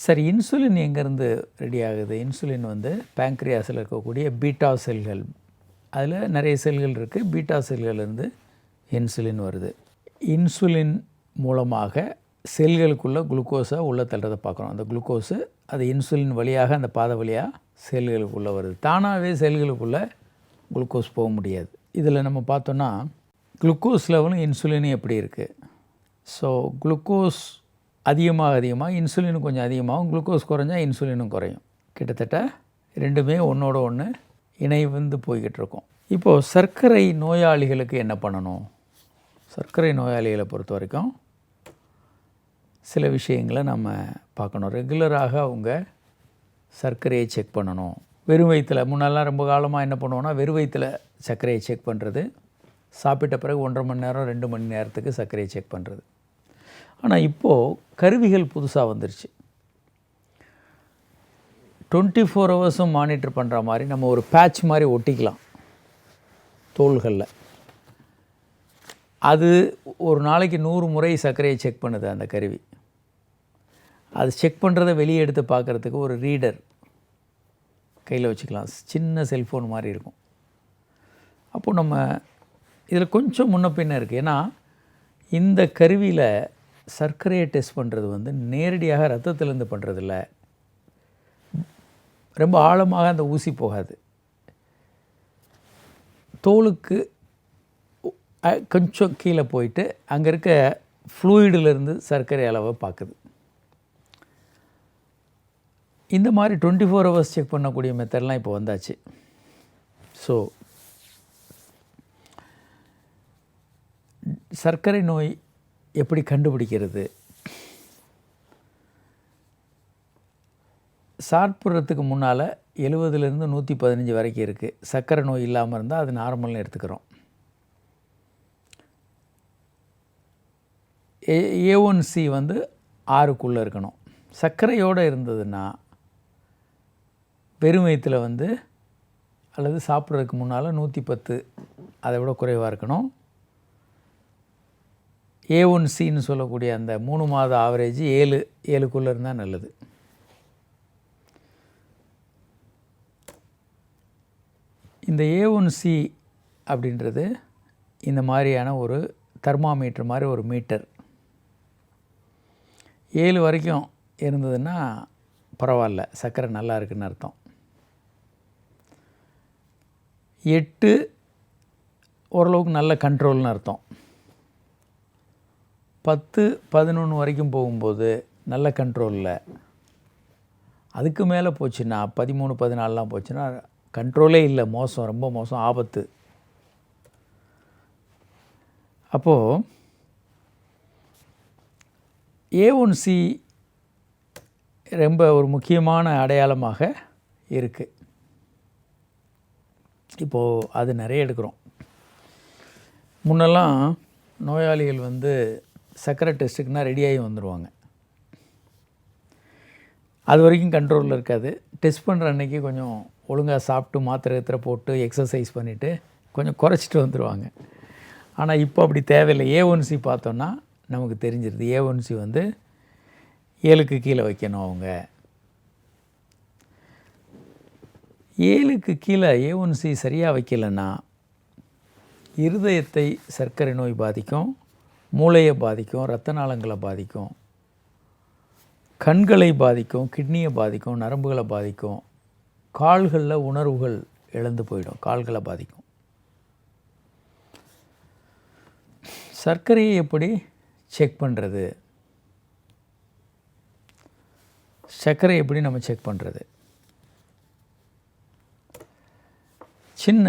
சரி, இன்சுலின் எங்கேருந்து ரெடி ஆகுது? இன்சுலின் வந்து பேங்க்ரியாஸில் இருக்கக்கூடிய பீட்டா செல்கள், அதில் நிறைய செல்கள் இருக்குது. பீட்டா செல்கள்லேருந்து இன்சுலின் வருது. இன்சுலின் மூலமாக செல்களுக்குள்ளே குளுக்கோஸை உள்ளே தள்ளுறதை பார்க்குறோம். அந்த குளுக்கோஸு அது இன்சுலின் வழியாக அந்த பாதை வழியாக செல்களுக்குள்ளே வருது. தானாகவே செல்களுக்குள்ளே குளுக்கோஸ் போக முடியாது. இதில் நம்ம பார்த்தோன்னா குளுக்கோஸ் லெவலும் இன்சுலினும் எப்படி இருக்குது? ஸோ குளுக்கோஸ் அதிகமாக இன்சுலினும் கொஞ்சம் அதிகமாகும், குளுக்கோஸ் குறைஞ்சா இன்சுலினும் குறையும். கிட்டத்தட்ட ரெண்டுமே ஒன்றோட ஒன்று இணைந்து போய்கிட்டு இருக்கும். இப்போது சர்க்கரை நோயாளிகளுக்கு என்ன பண்ணணும்? சர்க்கரை நோயாளிகளை பொறுத்த வரைக்கும் சில விஷயங்களை நம்ம பார்க்கணும். ரெகுலராக அவங்க சர்க்கரையை செக் பண்ணணும். வெறும் வயிற்றில், முன்னெல்லாம் ரொம்ப காலமாக என்ன பண்ணுவோன்னா வெறும் வயிற்றில் சர்க்கரையை செக் பண்ணுறது, சாப்பிட்ட பிறகு 1.5 மணி நேரம் 2 மணி நேரத்துக்கு சர்க்கரையை செக் பண்ணுறது. ஆனால் இப்போது கருவிகள் புதுசாக வந்துருச்சு. 24 ஹவர்ஸும் மானிட்டர் பண்ணுற மாதிரி நம்ம ஒரு பேட்ச் மாதிரி ஒட்டிக்கலாம் தோள்களில். அது ஒரு நாளைக்கு 100 முறை சர்க்கரையை செக் பண்ணுது அந்த கருவி. அது செக் பண்ணுறதை வெளியே எடுத்து பார்க்குறதுக்கு ஒரு ரீடர் கையில் வச்சுக்கலாம். சின்ன செல்ஃபோன் மாதிரி இருக்கும். அப்போது நம்ம இதில் கொஞ்சம் முன்ன பின்ன இருக்குது. ஏன்னா இந்த கருவியில் சர்க்கரையை டெஸ்ட் பண்ணுறது வந்து நேரடியாக ரத்தத்திலேருந்து பண்ணுறதில்ல. ரொம்ப ஆழமாக அந்த ஊசி போகாது. தோலுக்கு கொஞ்சம் கீழே போயிட்டு அங்கே இருக்க ஃப்ளூயிடிலேருந்து சர்க்கரை அளவை பார்க்குது. இந்த மாதிரி 24 ஹவர்ஸ் செக் பண்ணக்கூடிய மெத்தட்லாம் இப்போ வந்தாச்சு. ஸோ சர்க்கரை நோய் எப்படி கண்டுபிடிக்கிறது? சாப்பிட்றதுக்கு முன்னால் 70லேருந்து 115 வரைக்கும் இருக்குது. சர்க்கரை நோய் இல்லாமல் இருந்தால் அது நார்மல்னு எடுத்துக்கிறோம். A1C வந்து 6க்குள்ளே இருக்கணும். சர்க்கரையோடு இருந்ததுன்னா வெறும் வயிற்றில் வந்து அல்லது சாப்பிட்றதுக்கு முன்னால் 110, அதை விட குறைவாக இருக்கணும். A1Cன்னு சொல்லக்கூடிய அந்த 3 மாத ஆவரேஜ் 7க்குள்ளே இருந்தால் நல்லது. இந்த A1C அப்படின்றது இந்த மாதிரியான ஒரு தெர்மாமீட்டர் மாதிரி ஒரு மீட்டர். 7 வரைக்கும் இருந்ததுன்னா பரவாயில்ல, சர்க்கரை நல்லா இருக்குதுன்னு அர்த்தம். 8 ஓரளவுக்கு நல்ல கண்ட்ரோல்னு அர்த்தம். 10, 11 வரைக்கும் போகும்போது நல்ல கண்ட்ரோலில். அதுக்கு மேலே போச்சுன்னா 13, 14லாம் போச்சுன்னா கண்ட்ரோலே இல்லை, மோசம், ரொம்ப மோசம், ஆபத்து. அப்போது A1C ரொம்ப ஒரு முக்கியமான அடையாளமாக இருக்குது. இப்போது அது நிறைய எடுக்கிறோம். முன்னெல்லாம் நோயாளிகள் வந்து சர்க்கரை டெஸ்ட்டுக்குன்னா ரெடியாகி வந்துடுவாங்க. அது வரைக்கும் கண்ட்ரோலில் இருக்காது. டெஸ்ட் பண்ணுற அன்றைக்கி கொஞ்சம் ஒழுங்காக சாப்பிட்டு மாத்திரை போட்டு எக்ஸசைஸ் பண்ணிவிட்டு கொஞ்சம் குறைச்சிட்டு வந்துடுவாங்க. ஆனால் இப்போ அப்படி தேவையில்லை. A1C பார்த்தோன்னா நமக்கு தெரிஞ்சிருது. A1C வந்து 7க்கு கீழே வைக்கணும். அவங்க 7க்கு கீழே A1C சரியாக வைக்கலைன்னா இருதயத்தை சர்க்கரை நோய் பாதிக்கும், மூளையை பாதிக்கும், இரத்த நாளங்களை பாதிக்கும், கண்களை பாதிக்கும், கிட்னியை பாதிக்கும், நரம்புகளை பாதிக்கும், கால்களில் உணர்வுகள் இழந்து போயிடும், கால்களை பாதிக்கும். சர்க்கரையை எப்படி செக் பண்ணுறது? சர்க்கரை எப்படி நம்ம செக் பண்ணுறது? சின்ன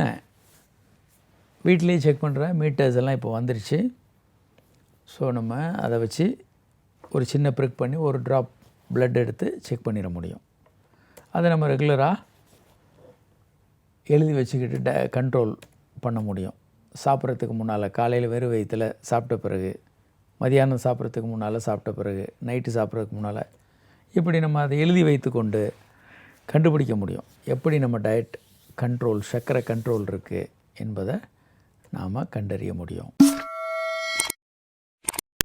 வீட்டிலேயே செக் பண்ணுற மீட்டர்ஸ் எல்லாம் இப்போ வந்துருச்சு. ஸோ நம்ம அதை வச்சு ஒரு சின்ன ப்ரிக் பண்ணி ஒரு ட்ராப் பிளட் எடுத்து செக் பண்ணிட முடியும். அதை நம்ம ரெகுலராக எழுதி வச்சுக்கிட்டு கண்ட்ரோல் பண்ண முடியும். சாப்பிட்றதுக்கு முன்னால், காலையில் வெறும் வயிற்றில் சாப்பிட்ட பிறகு, மதியானம் சாப்பிட்றதுக்கு முன்னால், சாப்பிட்ட பிறகு, நைட்டு சாப்பிட்றதுக்கு முன்னால், இப்படி நம்ம அதை எழுதி வைத்து கொண்டு கண்டுபிடிக்க முடியும் எப்படி நம்ம டயட் கண்ட்ரோல், சர்க்கரை கண்ட்ரோல் இருக்குது என்பதை நாம் கண்டறிய முடியும்.